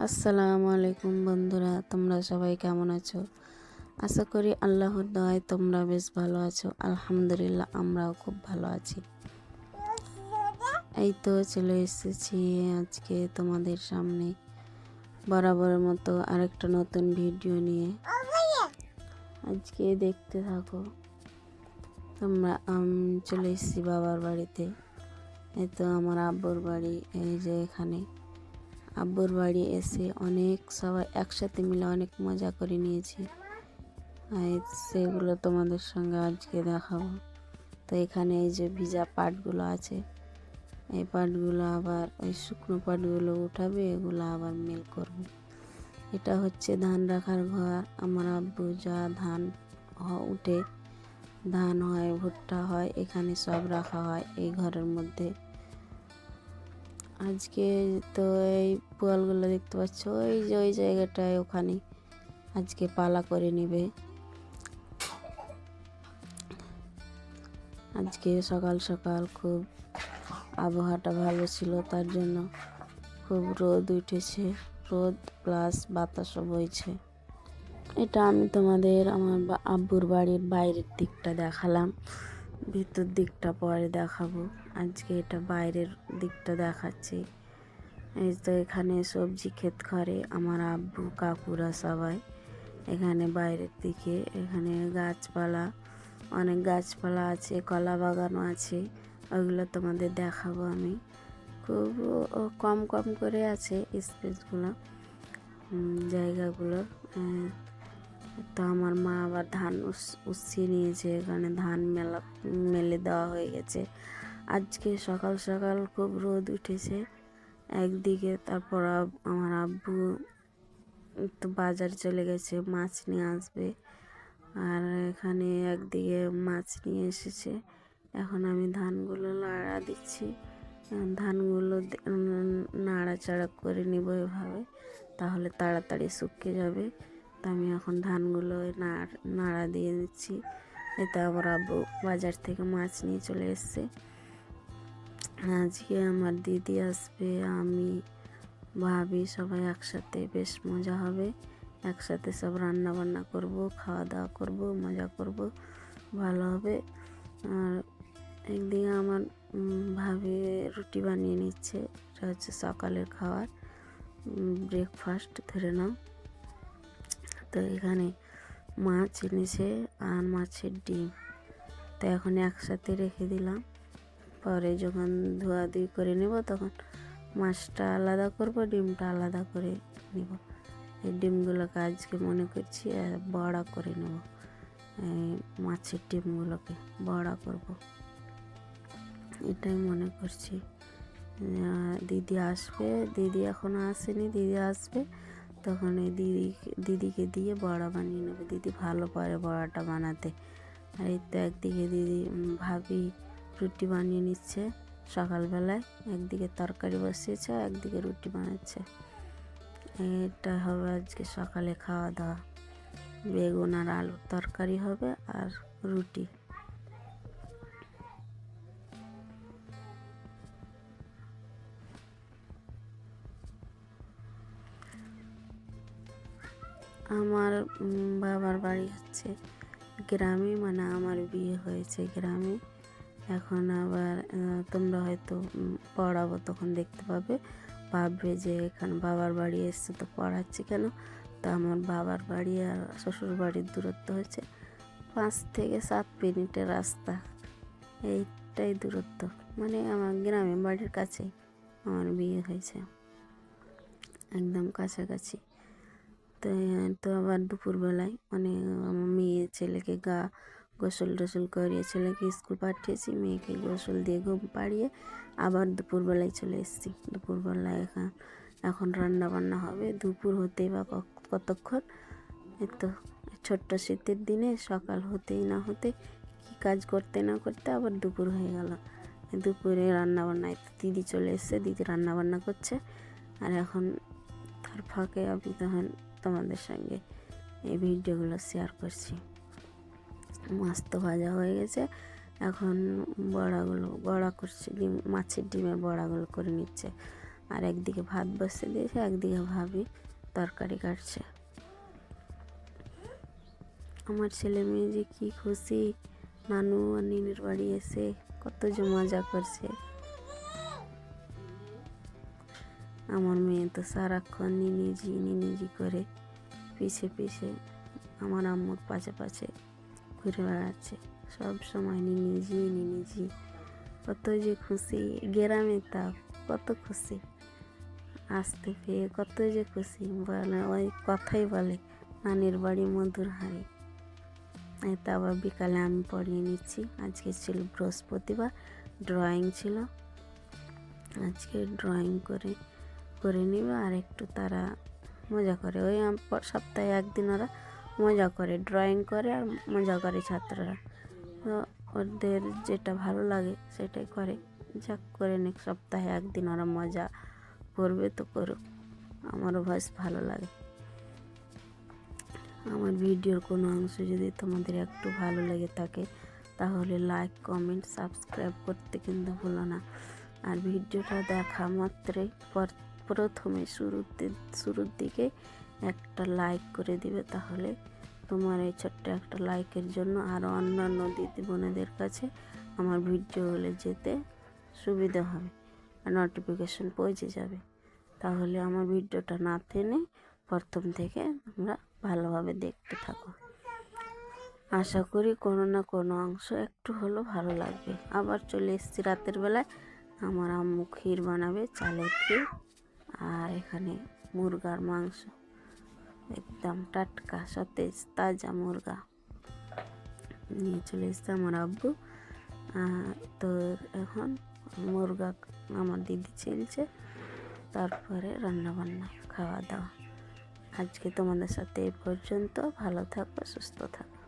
আসসালামু আলাইকুম বন্ধুরা, তোমরা সবাই কেমন আছো? আশা করি আল্লাহর দয়ায় তোমরা বেশ ভালো আছো। আলহামদুলিল্লাহ, আমরাও খুব ভালো আছি। এই তো চলে এসেছি আজকে তোমাদের সামনে বরাবরের মতো আরেকটা নতুন ভিডিও নিয়ে। আজকে দেখতে থাকো তোমরা। চলে এসেছি বাবার বাড়িতে। এই তো আমার আব্বুর বাড়ি, এই যে এখানে। আব্বুর বাড়ি এসে সবাই একসাথে মিলে অনেক মজা করে নিয়েছি। সেগুলো তোমাদের সঙ্গে আজকে দেখাবো। তো এখানে এই যে ভিজা পাটগুলো আছে, এই পাটগুলো আবার ওই শুকনো পাটগুলো উঠাবে, এগুলো আবার মেল করবে। এটা হচ্ছে ধান রাখার ঘর। আমার আব্বু যা ধান উঠে, ধান হয়, ভুট্টা হয়, এখানে সব রাখা হয় এই ঘরের মধ্যে। আজকে তো এই পোয়ালগুলো দেখতে পাচ্ছ, ওই যে ওই জায়গাটায়, ওখানে আজকে পালা করে নেবে। আজকে সকাল সকাল খুব আবহাওয়াটা ভালো ছিল, তার জন্য খুব রোদ উঠেছে, রোদ প্লাস বাতাসও বইছে। এটা আমি তোমাদের আমার আব্বুর বাড়ির বাইরের দিকটা দেখালাম, ভিতর দিকটা পরে দেখাবো। আজকে এটা বাইরের দিকটা দেখাচ্ছি। এই তো এখানে সবজি ক্ষেত করে আমার আব্বু, কাকুরা সবাই। এখানে বাইরের দিকে এখানে গাছপালা, অনেক গাছপালা আছে, কলা বাগানও আছে, ওইগুলো তোমাদের দেখাবো আমি। খুব কম কম করে আছে স্পেসগুলো, জায়গাগুলো। তো আমার মা আবার ধান উছিয়ে নিয়েছে, এখানে ধান মেলে দেওয়া হয়ে গেছে। আজকে সকাল সকাল খুব রোদ উঠেছে একদিকে। তারপর আমার আব্বু তো বাজার চলে গেছে, মাছ নিয়ে আসবে। আর এখানে একদিকে মাছ নিয়ে এসেছে। এখন আমি ধানগুলো নাড়া দিচ্ছি। ধানগুলো নাড়াচাড়া করে নিব এভাবে, তাহলে তাড়াতাড়ি শুকিয়ে যাবে। তো আমি এখন ধানগুলো নাড়া দিয়ে দিচ্ছি। এতে আবার আব্বু বাজার থেকে মাছ নিয়ে চলে এসছে। আজকে আমার দিদি আসবে, আমি, ভাবি সবাই একসাথে, বেশ মজা হবে। একসাথে সব রান্না বান্না করব, খাওয়া দাওয়া করব, মজা করব, ভালো হবে। আর একদিকে আমার ভাবি রুটি বানিয়ে নিচ্ছে, এটা হচ্ছে সকালের খাবার, ব্রেকফাস্ট ধরে নাও। তো এখানে মাছ এনেছে আর মাছের ডিম, তো এখন একসাথে রেখে দিলাম। পরে যখন ধোয়াধুয়ি করে নেব তখন মাছটা আলাদা করব, ডিমটা আলাদা করে নেব। এই ডিমগুলোকে আজকে মনে করছি বড়া করে নেব, মাছের ডিমগুলোকে বড়া করব, এটাই মনে করছি। দিদি আসবে, দিদি এখনও আসেনি, দিদি আসবে তখন এই দিদিকে দিয়ে বড়া বানিয়ে নেবে। দিদি ভালো পারে বড়াটা বানাতে। আর এই তো একদিকে ভাবি রুটি বানিয়ে নিচ্ছে সকালবেলায়, একদিকে তরকারি বসিয়েছে, একদিকে রুটি বানাচ্ছে। এটা হবে আজকে সকালে খাওয়া দাওয়া। বেগুন আর আলুর তরকারি হবে আর রুটি। আমার বাবার বাড়ি হচ্ছে গ্রামে, মানে আমার বিয়ে হয়েছে গ্রামে। এখন আবার তোমরা হয়তো পড়াবো, তখন দেখতে পাবে, ভাববে যে এখানে বাবার বাড়ি এসছে তো পড়াচ্ছি কেন। তো আমার বাবার বাড়ি আর শ্বশুর বাড়ির দূরত্ব হচ্ছে 5 থেকে 7 মিনিটের রাস্তা, এইটাই দূরত্ব। মানে আমার গ্রামে বাড়ির কাছেই আমার বিয়ে হয়েছে, একদম কাছাকাছি। তো আবার দুপুরবেলায় মানে আমার মেয়ে ছেলেকে গোসল টোসল করিয়ে ছেলেকে স্কুল পাঠিয়েছি, মেয়েকে গোসল দিয়ে ঘুম পাড়িয়ে আবার দুপুরবেলায় চলে এসেছি। দুপুরবেলায় এখন রান্না বান্না হবে। দুপুর হতেই বা কতক্ষণ, তো ছোট্ট শীতের দিনে সকাল হতেই না হতে, কী কাজ করতে না করতে আবার দুপুর হয়ে গেল। দুপুরে রান্নাবান্নায় দিদি চলে এসছে, দিদি রান্নাবান্না করছে। আর এখন তার ফাঁকে আমি তখন তোমাদের সঙ্গে এই ভিডিওগুলো শেয়ার করছি। মাছ তো ভাজা হয়ে গেছে, এখন বড়া করছে, মাছের ডিমের বড়াগুলো করে নিচ্ছে। আর একদিকে ভাত বসিয়ে দিয়েছে, একদিকে ভাবি তরকারি কাটছে। আমার ছেলে মেয়ে যে কি খুশি, নানু আর নিনির বাড়ি এসে কত যে মজা করছে। আমার মেয়ে তো সারাক্ষণ নিনিজি করে পিছে পিছে আমার আম্মুর পাশে পাশে ঘুরে বেড়াচ্ছে, সব সময় নিনিজি। কত যে খুশি, গ্রামে তা কত খুশি, আসতে পেয়ে কত যে খুশি। বলে ওই কথাই বলে নানির বাড়ি মধুর হাঁড়ি। এই তো আবার বিকালে আমি পড়িয়ে নিচ্ছি। আজকে ছিল বৃহস্পতিবার, ড্রয়িং ছিল। আজকে ড্রয়িং করে নিবে আর একটু তারা মজা করে। ওই সপ্তাহে একদিন ওরা মজা করে, ড্রয়িং করে আর মজা করে ছাত্ররা। তো ওদের যেটা ভালো লাগে সেটাই করে, যা করে নিক। সপ্তাহে একদিন ওরা মজা করবে তো করুক, আমারও বেশ ভালো লাগে। আমার ভিডিওর কোনো অংশ যদি তোমাদের একটু ভালো লেগে থাকে তাহলে লাইক, কমেন্ট, সাবস্ক্রাইব করতে কিন্তু ভুলো না। আর ভিডিওটা দেখা মাত্রই প্রথমে শুরুর দিকে একটা লাইক করে দিবে, তাহলে তোমার এই ছোট্ট একটা লাইকের জন্য আরও অন্যান্য দিদি বোনেদের কাছে আমার ভিডিওগুলো যেতে সুবিধা হবে আর নোটিফিকেশন পৌঁছে যাবে। তাহলে আমার ভিডিওটা না টেনে প্রথম থেকে তোমরা ভালোভাবে দেখতে থাকো। আশা করি কোনো না কোনো অংশ একটু হলেও ভালো লাগবে। আবার চলে এসেছি রাতের বেলায়। আমার আম্মু ক্ষীর বানাবে, চালের ক্ষীর। আর এখানে মুরগার মাংস, একদম টাটকা সতেজ তাজা মুরগা নিয়ে চলে এসছে আমার আব্বু। তো এখন মুরগা আমার দিদি ছেলছে, তারপরে রান্নাবান্না খাওয়া দাওয়া। আজকে তোমাদের সাথে এই পর্যন্ত। ভালো থাকো, সুস্থ থাকো।